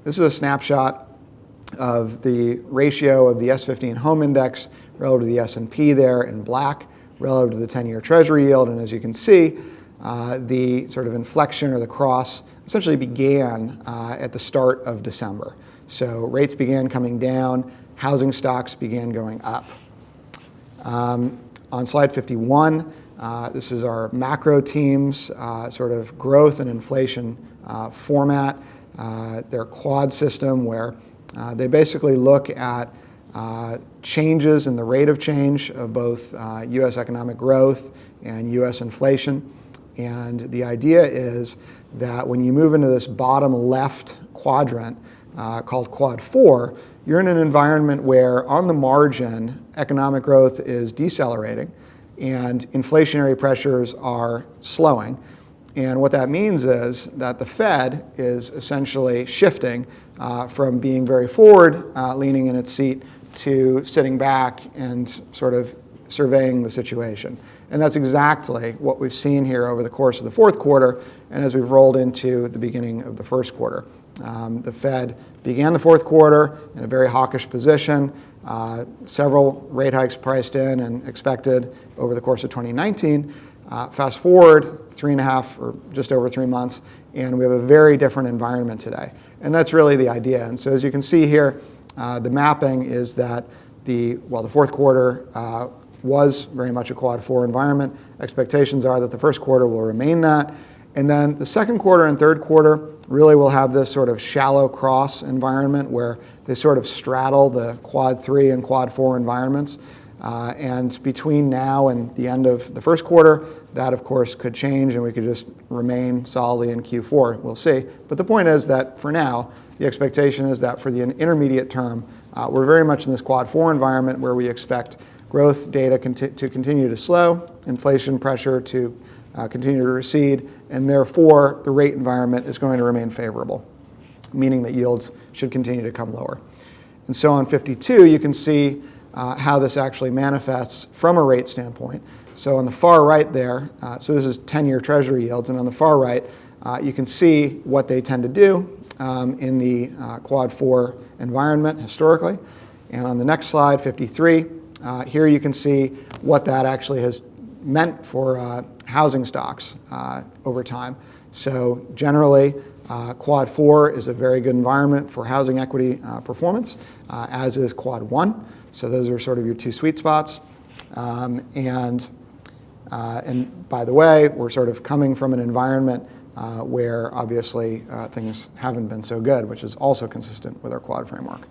this is a snapshot of the ratio of the S15 home index relative to the S&P there in black, relative to the 10-year Treasury yield. And as you can see, the sort of inflection or the cross essentially began at the start of December. So rates began coming down, housing stocks began going up. On slide 51, this is our macro team's sort of growth and inflation format, their quad system where they basically look at changes in the rate of change of both U.S. economic growth and U.S. inflation. And the idea is that when you move into this bottom left quadrant called quad 4, you're in an environment where on the margin economic growth is decelerating and inflationary pressures are slowing. And what that means is that the Fed is essentially shifting from being very forward leaning in its seat to sitting back and sort of surveying the situation. And that's exactly what we've seen here over the course of the fourth quarter and as we've rolled into the beginning of the first quarter. The Fed began the fourth quarter in a very hawkish position, several rate hikes priced in and expected over the course of 2019. Fast forward 3.5 or just over 3 months, and we have a very different environment today. And that's really the idea. And so as you can see here, the mapping is that the fourth quarter was very much a quad 4 environment. Expectations are that the first quarter will remain that. And then the second quarter and third quarter really will have this sort of shallow cross environment where they sort of straddle the quad 3 and quad 4 environments. And between now and the end of the first quarter, that of course could change and we could just remain solidly in Q4. We'll see. But the point is that for now, the expectation is that for the intermediate term, we're very much in this quad 4 environment where we expect growth data to continue to slow, inflation pressure to continue to recede, and therefore the rate environment is going to remain favorable, meaning that yields should continue to come lower. And so on 52, you can see how this actually manifests from a rate standpoint. So on the far right there, so this is 10-year Treasury yields, and on the far right, you can see what they tend to do in the quad 4 environment historically. And on the next slide, 53, here you can see what that actually has meant for housing stocks over time. So generally, quad 4 is a very good environment for housing equity performance, as is quad 1. So those are sort of your two sweet spots. And by the way, we're sort of coming from an environment where obviously things haven't been so good, which is also consistent with our quad framework.